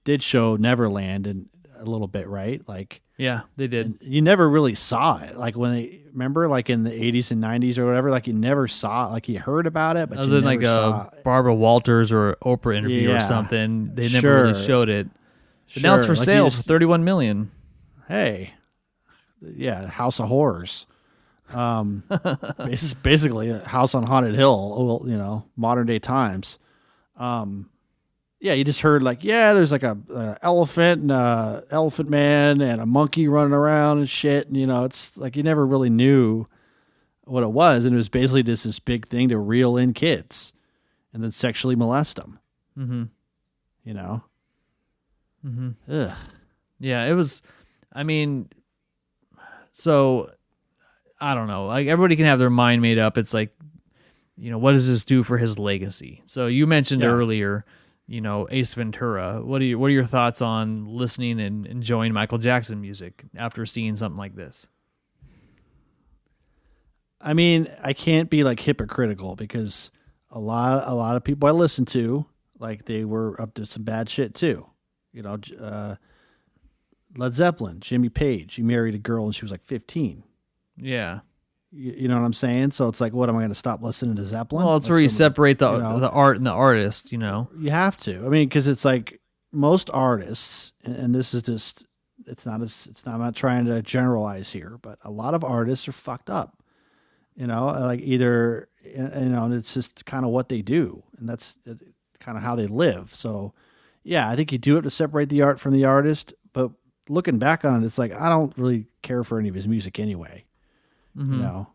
did show Neverland and a little bit, right? Like, Yeah, they did. you never really saw it. Like when they remember, like in the 80s and 90s or whatever, like you never saw it. Like you heard about it, but Other you than never like saw a it. Barbara Walters or Oprah interview or Yeah. something, they never Sure. really showed it. But now it's for Like, you sale just- for $31 million. Hey, yeah, House of Horrors. Basically a house on haunted hill. Well, you know, modern day times. Yeah, you just heard like, yeah, there's like a elephant and a elephant man and a monkey running around and shit. And, you know, it's like you never really knew what it was. And it was basically just this big thing to reel in kids and then sexually molest them. Mm-hmm. You know? Mm-hmm. Ugh. Yeah, it was, I mean, so I don't know. Like everybody can have their mind made up. It's like, you know, what does this do for his legacy? So you mentioned earlier, you know, Ace Ventura. What are your thoughts on listening and enjoying Michael Jackson music after seeing something like this? I mean, I can't be like hypocritical because a lot of people I listen to, like they were up to some bad shit too. You know, Led Zeppelin, Jimmy Page, he married a girl and she was like 15. Yeah. You know what I'm saying? So it's like, what, am I going to stop listening to Zeppelin? Well, it's Like where you somebody- separate the you know? the art and the artist, you know. You have to. I mean, because it's like most artists, and this is just, I'm not trying to generalize here, but a lot of artists are fucked up. You know, like either, you know, and it's just kind of what they do, and that's kind of how they live. So, yeah, I think you do it to separate the art from the artist, but looking back on it, it's like I don't really care for any of his music anyway. Mm-hmm. You know,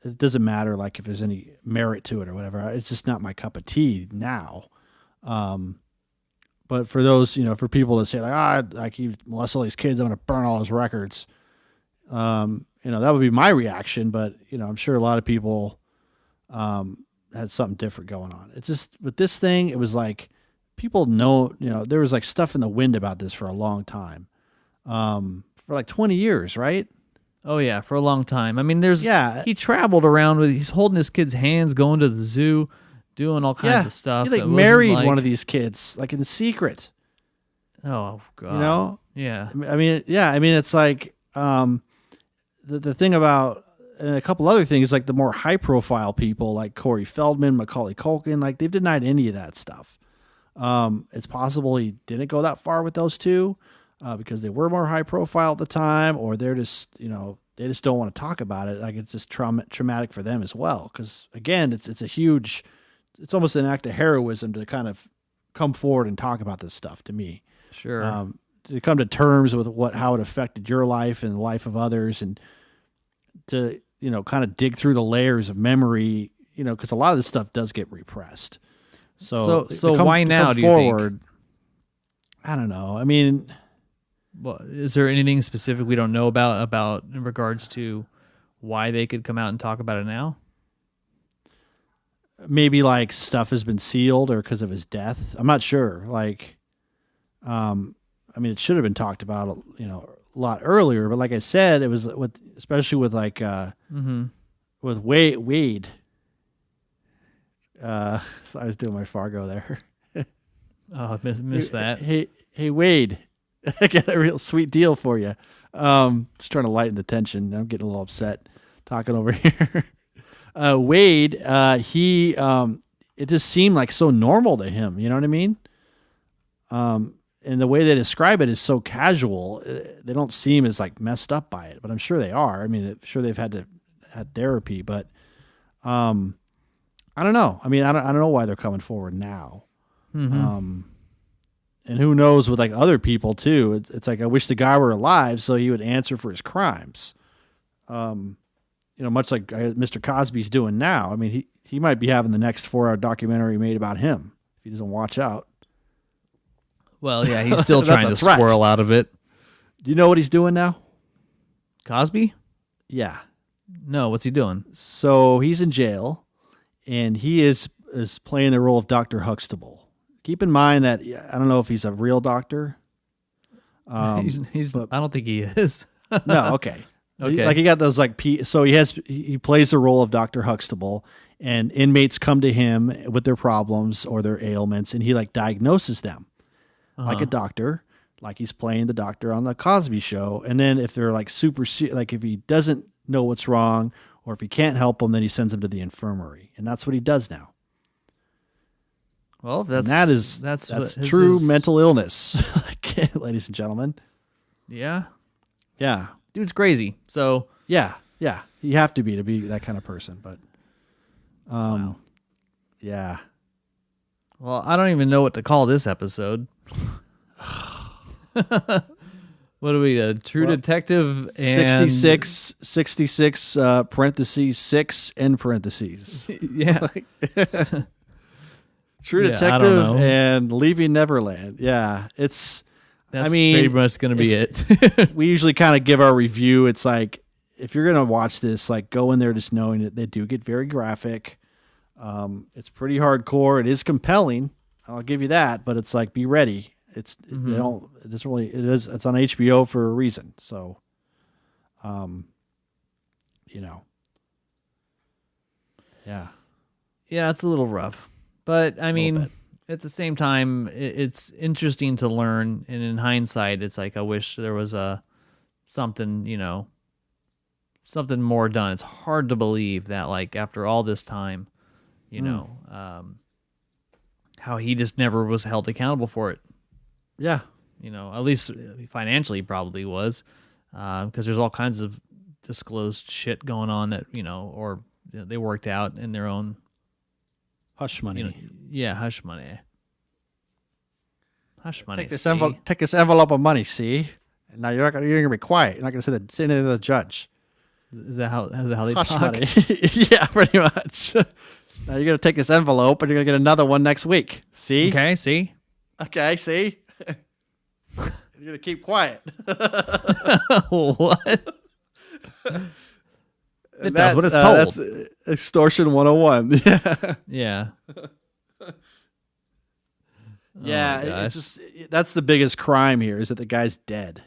it doesn't matter like if there's any merit to it or whatever. It's just not my cup of tea now. But for those, you know, for people to say like, he molested all these kids, I'm going to burn all his records. You know, that would be my reaction. But you know, I'm sure a lot of people had something different going on. It's just with this thing, it was like people know, you know, there was like stuff in the wind about this for a long time, for like 20 years, right? Oh yeah, for a long time. I mean, he traveled around he's holding his kids' hands, going to the zoo, doing all kinds of stuff. He like It wasn't married one of these kids, like in secret. Oh god. You know? Yeah. I mean, yeah. I mean, it's like the thing about, and a couple other things, like the more high profile people, like Corey Feldman, Macaulay Culkin, like they've denied any of that stuff. It's possible he didn't go that far with those two. Because they were more high profile at the time, or they're just, you know, they just don't want to talk about it. Like it's just traumatic for them as well. Because again, it's almost an act of heroism to kind of come forward and talk about this stuff to me. Sure. To come to terms with how it affected your life and the life of others, and to, you know, kind of dig through the layers of memory, you know, because a lot of this stuff does get repressed. So why now, do you think? I don't know. I mean, well, is there anything specific we don't know about in regards to why they could come out and talk about it now? Maybe like stuff has been sealed, or because of his death. I'm not sure. Like, I mean, it should have been talked about, you know, a lot earlier. But like I said, it was especially with like with Wade. So I was doing my Fargo there. Oh, I missed that. Hey, Wade, I got a real sweet deal for you. Just trying to lighten the tension. I'm getting a little upset talking over here. Wade, it just seemed like so normal to him. You know what I mean? And the way they describe it is so casual. They don't seem as like messed up by it, but I'm sure they are. I mean, I'm sure they've had therapy, but I don't know. I mean, I don't know why they're coming forward now. Mm-hmm. And who knows with like other people too. It's like, I wish the guy were alive so he would answer for his crimes. Much like Mr. Cosby's doing now. I mean, he might be having the next 4-hour documentary made about him if he doesn't watch out. Well, yeah, he's still trying to squirrel out of it. Do you know what he's doing now? Cosby? Yeah. No, what's he doing? So he's in jail, and he is playing the role of Dr. Huxtable. Keep in mind that I don't know if he's a real doctor. He's I don't think he is. No, okay. Okay. Like he got those like so he plays the role of Dr. Huxtable, and inmates come to him with their problems or their ailments, and he like diagnoses them like a doctor, like he's playing the doctor on the Cosby Show. And then if they're like like if he doesn't know what's wrong or if he can't help them, then he sends them to the infirmary, and that's what he does now. Well, that's true mental illness, ladies and gentlemen. Yeah. Yeah. Dude's crazy. So yeah. You have to be that kind of person, but wow. Yeah. Well, I don't even know what to call this episode. What are we, a true detective and 66 parentheses 6 end parentheses. Yeah. True Detective and Leaving Neverland. Yeah, that's pretty much going to be it. We usually kind of give our review. It's like, if you're going to watch this, like, go in there just knowing that they do get very graphic. It's pretty hardcore. It is compelling. I'll give you that, but it's like, be ready. It's on HBO for a reason. So, yeah. Yeah, it's a little rough. But, I mean, at the same time, it's interesting to learn. And in hindsight, it's like, I wish there was something more done. It's hard to believe that, like, after all this time, how he just never was held accountable for it. Yeah. At least financially probably was. Because there's all kinds of disclosed shit going on that, or they worked out in their own hush money. Hush money. Hush money. Take this envelope of money. See, and now you're gonna be quiet. You're not gonna say anything to the judge. Is that how they hush talk? Money. Yeah, pretty much. Now you're gonna take this envelope, and you're gonna get another one next week. See? Okay. See? Okay. See? You're gonna keep quiet. What? It does what it's told. That's extortion 101. Yeah. Yeah, it's just that's the biggest crime here is that the guy's dead.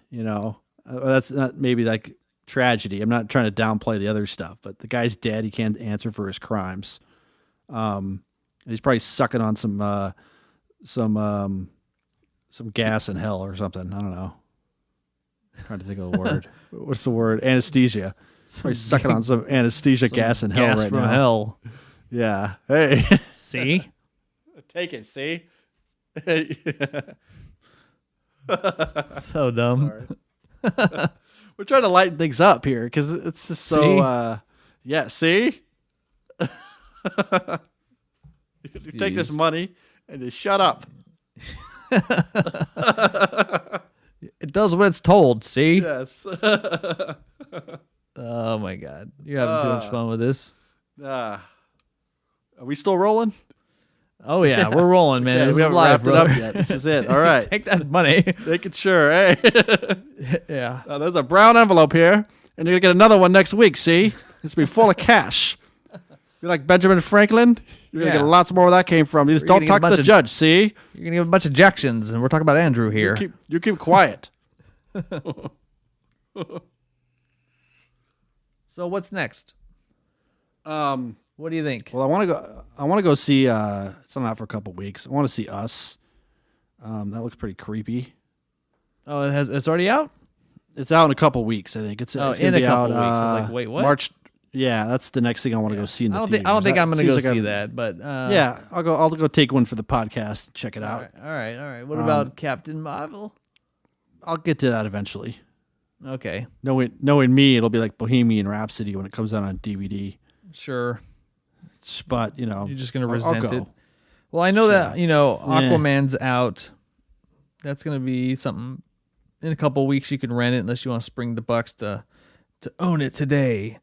That's not maybe like tragedy. I'm not trying to downplay the other stuff, but the guy's dead. He can't answer for his crimes. He's probably sucking on some gas in hell or something. I don't know. I'm trying to think of the word. What's the word? Anesthesia. Probably sucking on some anesthesia gas in hell right now. Gas from hell. Yeah. Hey. See? Take it. See? So dumb. We're trying to lighten things up here because it's just so. Yeah. See? You take this money and just shut up. It does what it's told. See? Yes. Oh my God, you're having too much fun with this. Are we still rolling? Oh yeah, we're rolling, man. This we haven't live, wrapped it up yet. This is it. All right, take that money. Making sure, hey. Yeah. There's a brown envelope here, and you're gonna get another one next week. See, it's gonna be full of cash. You're like Benjamin Franklin. You're gonna get lots more where that came from. You just don't talk to the judge. See, you're gonna give a bunch of ejections, and we're talking about Andrew here. You keep quiet. So what's next? Well, What do you think? Well, I want to go see. It's not out for a couple weeks. I want to see Us. That looks pretty creepy. Oh, it's already out. It's out in a couple weeks. I think it's in gonna a be couple out, weeks. It's like, wait, what? March. Yeah, that's the next thing I want to go see in the theaters. I don't think I'm going to go like see that, but yeah, I'll go take one for the podcast and check it out. All right. What about Captain Marvel? I'll get to that eventually. Okay. Knowing me, it'll be like Bohemian Rhapsody when it comes out on DVD. Sure. But, you're just going to I'll resent go. it. Well, I know that, Aquaman's out. That's going to be something in a couple of weeks you can rent it unless you want to spring the bucks to own it today.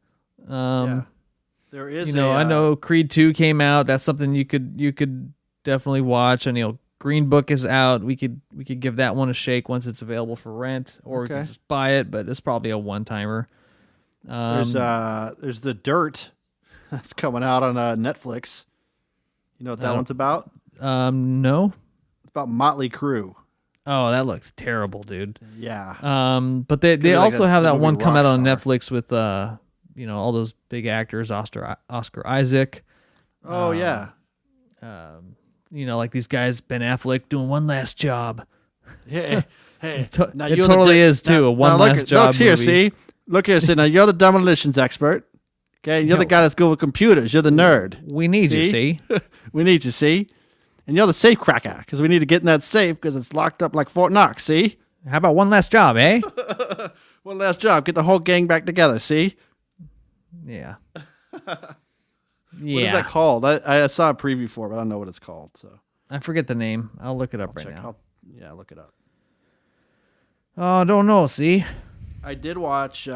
There is I know Creed 2 came out. That's something you could definitely watch. And Green Book is out. We could give that one a shake once it's available for rent, or we can just buy it, but it's probably a one-timer. There's The Dirt that's coming out on Netflix. You know what that one's about? No. It's about Motley Crue. Oh, that looks terrible, dude. Yeah. But they also have that one come out on Rockstar. Netflix with all those big actors, Oscar Isaac. Oh yeah. Like these guys, Ben Affleck doing One Last Job. Hey. It totally is too. One Last Job. Look here, movie. see. Look here, see. Now you're the demolitions expert. Okay, you're the guy that's good with computers. You're the nerd. We need you, see. We need you, see. And you're the safe cracker because we need to get in that safe because it's locked up like Fort Knox. See. How about One Last Job, eh? One last job. Get the whole gang back together. See. Yeah. What is that called? I saw a preview for it, but I don't know what it's called. So I forget the name. I'll look it up now. Look it up. Oh, I don't know. See, I did watch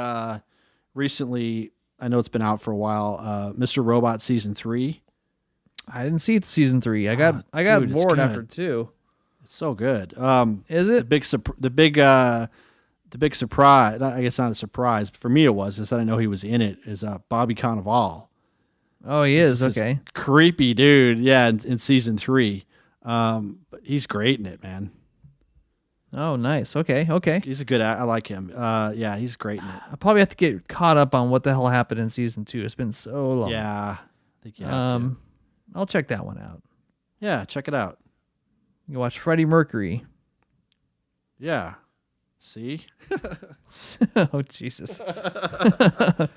recently. I know it's been out for a while. Mr. Robot season 3. I didn't see season 3. I got dude, bored good. after 2. It's so good. Is it The big surprise? I guess not a surprise, but for me it was. Is that I know he was in it. Is Bobby Cannavale. Oh, he is. Okay. Creepy dude. Yeah, in season 3. But he's great in it, man. Oh, nice. Okay. He's a good. I like him. Yeah, he's great in it. I'll probably have to get caught up on what the hell happened in season 2. It's been so long. Yeah, I think you have to. I'll check that one out. Yeah, check it out. You watch Freddie Mercury. Yeah. See? Oh, Jesus. Turn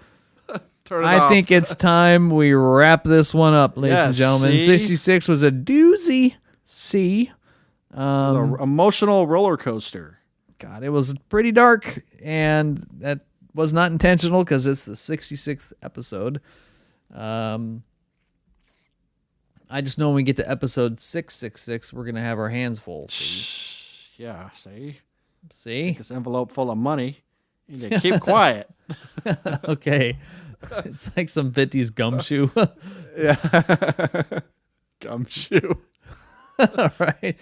it I off. think it's time we wrap this one up, ladies and gentlemen. see? 66 was a doozy. See? It was an emotional roller coaster. God, it was pretty dark, and that was not intentional because it's the 66th episode. I just know when we get to episode 666, we're going to have our hands full. See? Yeah, see? See? This envelope full of money. You need to keep quiet. Okay. It's like some 50s gumshoe. Yeah. Gumshoe. All right.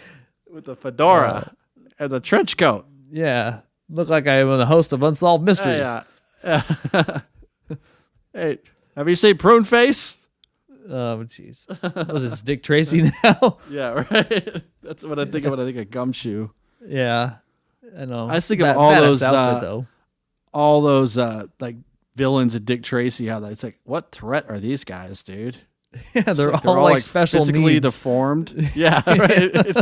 With the fedora and the trench coat. Yeah. Look like I am the host of Unsolved Mysteries. Yeah. Hey, have you seen Prune Face? Oh, jeez. Was it Dick Tracy now? Yeah, right. That's what I think of when I think of Gumshoe. Yeah. I know. I just think of all those outfit, though. all those like villains of Dick Tracy. How it's like, what threat are these guys, dude? Yeah, they're Like, all like special physically needs. deformed. Yeah, right.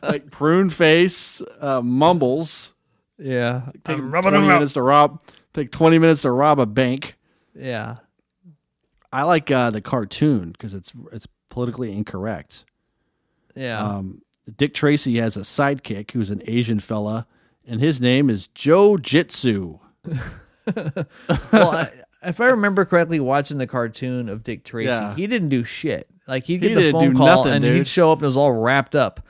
Like Prune Face, Mumbles. Yeah. Take 20 minutes to rob. Take 20 minutes to rob a bank. Yeah. I like the cartoon because it's politically incorrect. Yeah. Dick Tracy has a sidekick who's an Asian fella, and his name is Joe Jitsu. Well, if I remember correctly, watching the cartoon of Dick Tracy, he didn't do shit. Like he'd get the didn't phone do call nothing, and dude. he'd show up and it was all wrapped up.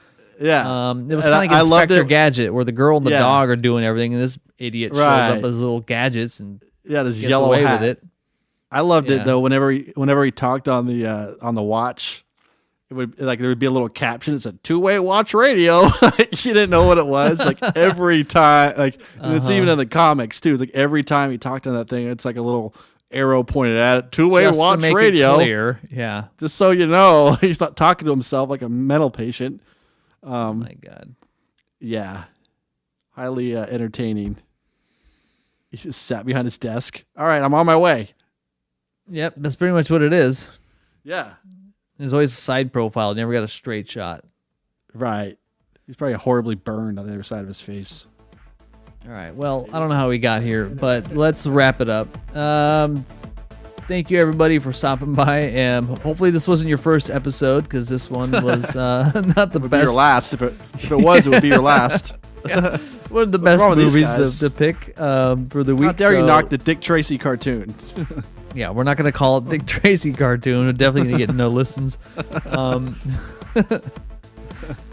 Yeah. It was And kind of I like loved Inspector it. Gadget, where the girl and the Yeah. dog are doing everything, and this idiot shows Right. up with his little gadgets and Yeah, this gets yellow away hat. with it. I loved Yeah. it though. Whenever he talked on the watch, it would like there would be a little caption. It said two-way watch radio. You didn't know what it was. Like every time, like and it's even in the comics too. It's like every time he talked on that thing, it's like a little arrow pointed at it. Two-way Just to watch make it radio. clear. Yeah. Just so you know, he's not talking to himself like a mental patient. Oh my God. Yeah, highly entertaining. He just sat behind his desk. All right, I'm on my way. Yep, that's pretty much what it is. Yeah. There's always a side profile. Never got a straight shot. Right. He's probably horribly burned on the other side of his face. All right. Well, I don't know how we got here, but let's wrap it up. Thank you, everybody, for stopping by. And hopefully this wasn't your first episode, because this one was not the best. It would be your last. If it was, it would be your last. Yeah. One of the best movies to pick for the week. How dare you knock the Dick Tracy cartoon? Yeah, we're not going to call it Dick Tracy cartoon. We're definitely going to get no listens.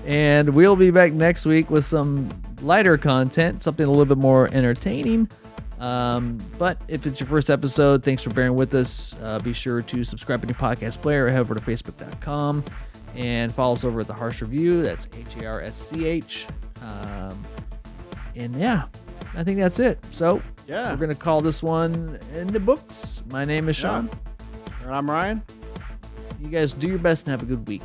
And we'll be back next week with some lighter content, something a little bit more entertaining. But if it's your first episode, thanks for bearing with us. Be sure to subscribe to your podcast player or head over to facebook.com and follow us over at the Harsch Review. That's HARSCH. And yeah, I think that's it. So we're going to call this one in the books. My name is Sean. And I'm Ryan. You guys do your best and have a good week.